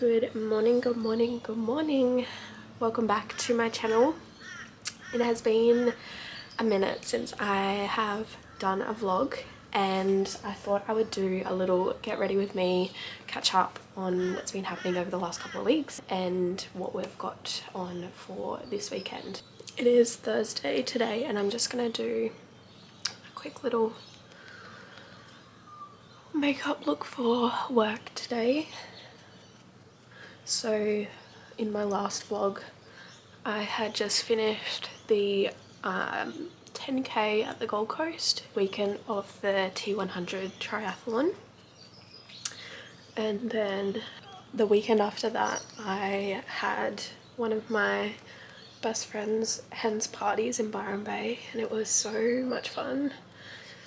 Good morning, good morning, good morning. Welcome back to my channel. It has been a minute since I have done a vlog and I thought I would do a little get ready with me, catch up on what's been happening over the last couple of weeks and what we've got on for this weekend. It is Thursday today and I'm just gonna do a quick little makeup look for work today. So in my last vlog I had just finished the 10k at the Gold Coast weekend of the T100 triathlon, and then the weekend after that I had one of my best friend's hen's parties in Byron Bay and it was so much fun.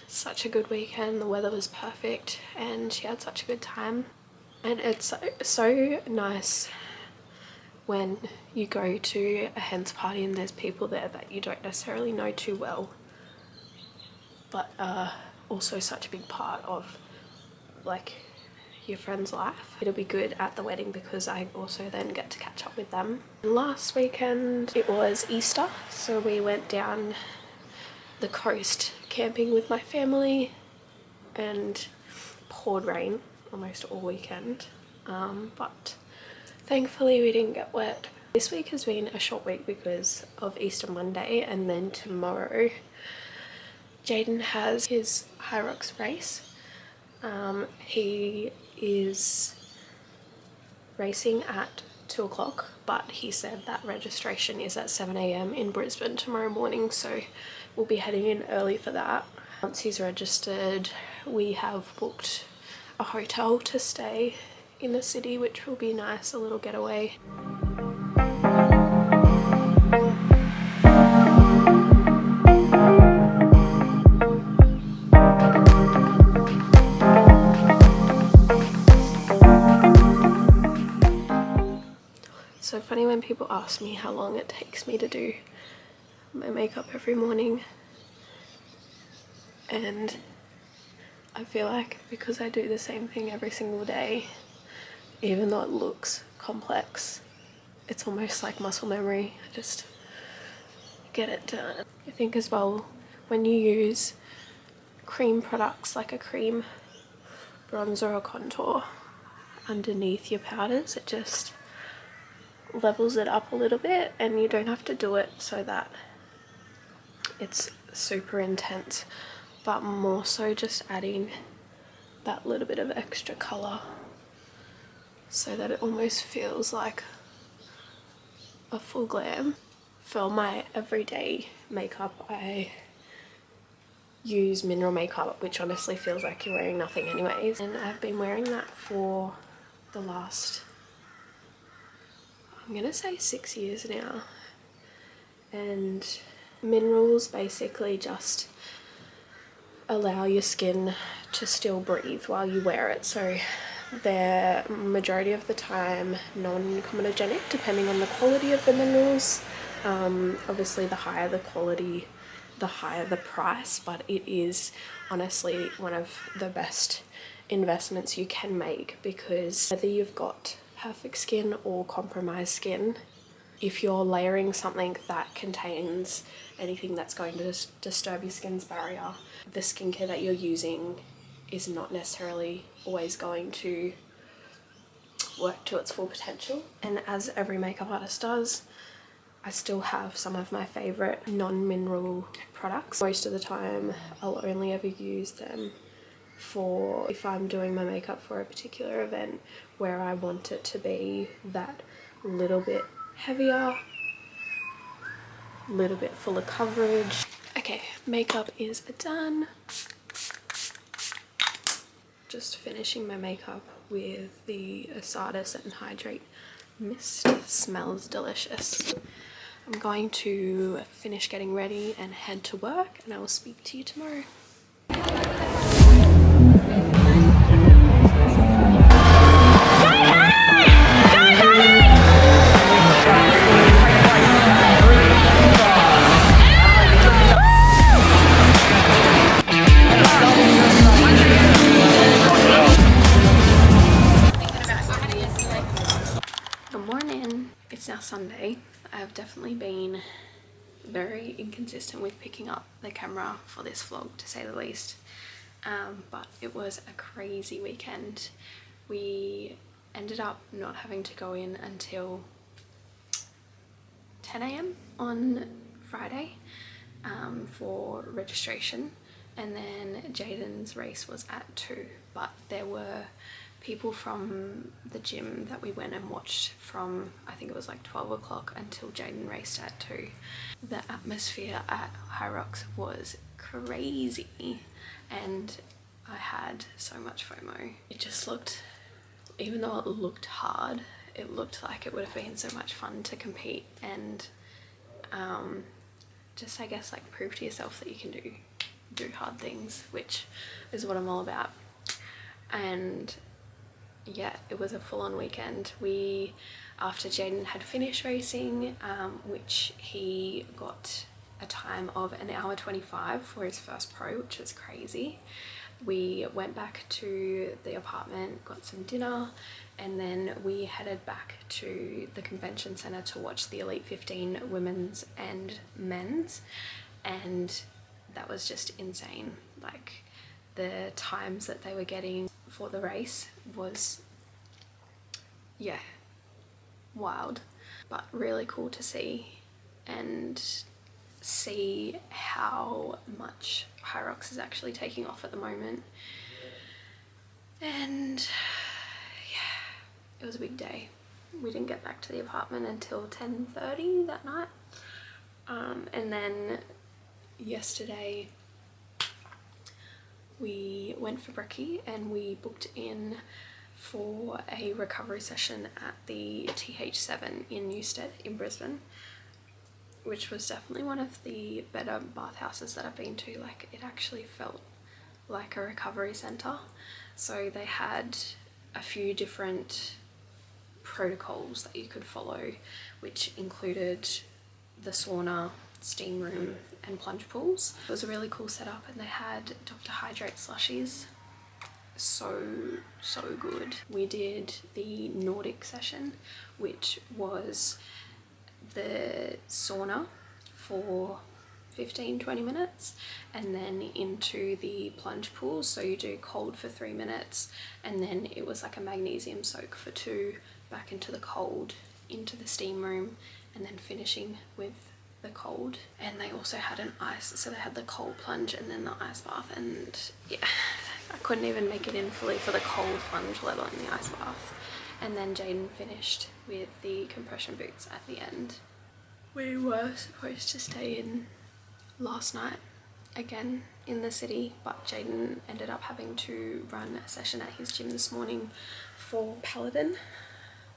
Such a good weekend, the weather was perfect and she had such a good time. And it's so nice when you go to a hen's party and there's people there that you don't necessarily know too well, but also such a big part of like your friend's life. It'll be good at the wedding because I also then get to catch up with them. Last weekend it was Easter, so we went down the coast camping with my family and poured rain almost all weekend, but thankfully we didn't get wet. This week has been a short week because of Easter Monday, and then tomorrow Jaden has his HYROX race. He is racing at 2 o'clock, but he said that registration is at 7 AM in Brisbane tomorrow morning, so we'll be heading in early for that. Once he's registered, we have booked a hotel to stay in the city, which will be nice, a little getaway. So funny when people ask me how long it takes me to do my makeup every morning, and I feel like because I do the same thing every single day, even though it looks complex, it's almost like muscle memory. I just get it done. I think as well, when you use cream products like a cream bronzer or contour underneath your powders, it just levels it up a little bit and you don't have to do it so that it's super intense, but more so just adding that little bit of extra colour so that it almost feels like a full glam. For my everyday makeup I use mineral makeup, which honestly feels like you're wearing nothing anyways, and I've been wearing that for the last, I'm gonna say 6 years now. And minerals basically just allow your skin to still breathe while you wear it, so they're majority of the time non-comedogenic depending on the quality of the minerals. Obviously the higher the quality the higher the price, but it is honestly one of the best investments you can make, because whether you've got perfect skin or compromised skin, if you're layering something that contains anything that's going to disturb your skin's barrier, the skincare that you're using is not necessarily always going to work to its full potential. And as every makeup artist does, I still have some of my favourite non-mineral products. Most of the time I'll only ever use them for if I'm doing my makeup for a particular event where I want it to be that little bit heavier, little bit fuller coverage. Okay, makeup is done. Just finishing my makeup with the Asada Set and Hydrate Mist. Smells delicious. I'm going to finish getting ready and head to work, and I will speak to you tomorrow. Sunday, I've definitely been very inconsistent with picking up the camera for this vlog, to say the least. But it was a crazy weekend. We ended up not having to go in until 10 AM on Friday for registration, and then Jaden's race was at 2, but there were people from the gym that we went and watched from, I think it was like 12 o'clock until Jaden raced at 2. The atmosphere at HYROX was crazy and I had so much FOMO. It just looked, even though it looked hard, it looked like it would have been so much fun to compete and just, I guess, like prove to yourself that you can do hard things, which is what I'm all about. And yeah, it was a full-on weekend. After Jaden had finished racing, which he got a time of 1:25 for his first pro, which is crazy. We went back to the apartment, got some dinner, and then we headed back to the convention center to watch the Elite 15 women's and men's, and that was just insane. Like, the times that they were getting for the race was, yeah, wild, but really cool to see, and see how much HYROX is actually taking off at the moment. And yeah, it was a big day. We didn't get back to the apartment until 10:30 that night, and then yesterday we went for brekkie and we booked in for a recovery session at the TH7 in Newstead in Brisbane, which was definitely one of the better bathhouses that I've been to. Like, it actually felt like a recovery centre. So they had a few different protocols that you could follow, which included the sauna, steam room and plunge pools. It was a really cool setup, and they had Dr. Hydrate slushies. So good. We did the Nordic session, which was the sauna for 15-20 minutes and then into the plunge pools. So you do cold for 3 minutes and then it was like a magnesium soak for 2, back into the cold, into the steam room, and then finishing with the cold. And they also had an ice, so they had the cold plunge and then the ice bath, and yeah, I couldn't even make it in fully for the cold plunge, let alone the ice bath. And then Jaden finished with the compression boots at the end. We were supposed to stay in last night again in the city, but Jaden ended up having to run a session at his gym this morning for Paladin,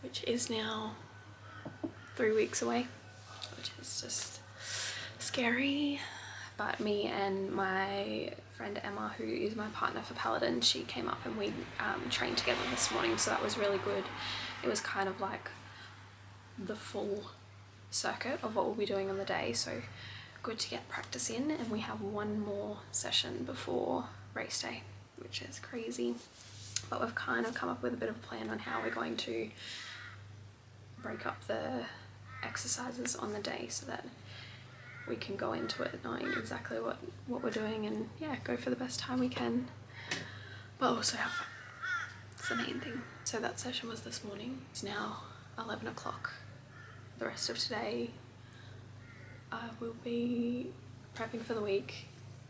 which is now 3 weeks away, which is just scary. But me and my friend Emma, who is my partner for Paladin, she came up and we trained together this morning, so that was really good. It was kind of like the full circuit of what we'll be doing on the day, so good to get practice in. And we have one more session before race day, which is crazy. But we've kind of come up with a bit of a plan on how we're going to break up the exercises on the day so that we can go into it knowing exactly what we're doing and yeah, go for the best time we can, but also have fun. It's the main thing. So that session was this morning. It's now 11 o'clock. The rest of today I will be prepping for the week.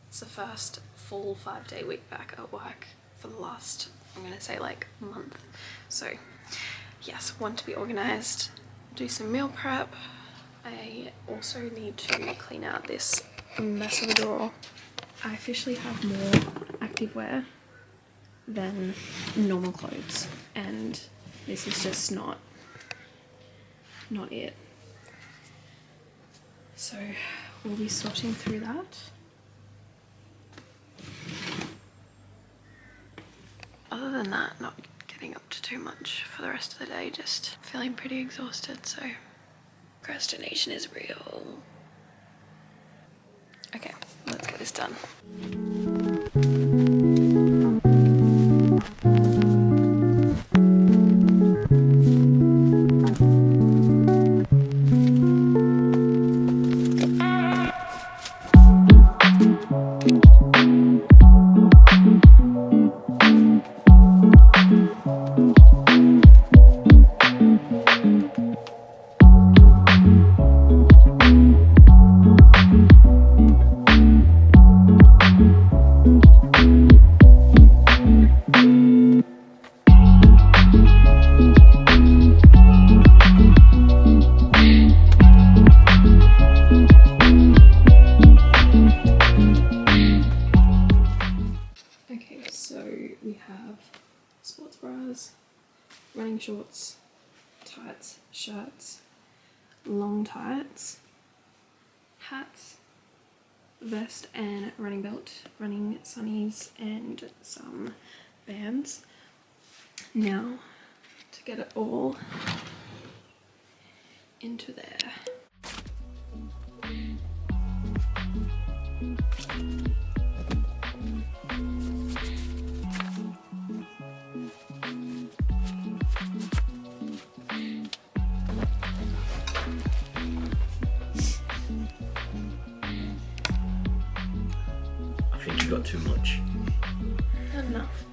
It's the first full 5-day week back at work for the last, I'm gonna say, like month. So yes, want to be organised, do some meal prep. I also need to clean out this mess of a drawer. I officially have more activewear than normal clothes, and this is just not it. So we'll be sorting through that. Other than that, not getting up to too much for the rest of the day, just feeling pretty exhausted, so procrastination is real. Okay, let's get this done. have sports bras, running shorts, tights, shirts, long tights, hats, vest and running belt, running sunnies and some Vans. Now to get it all into there. I think you got too much. Enough.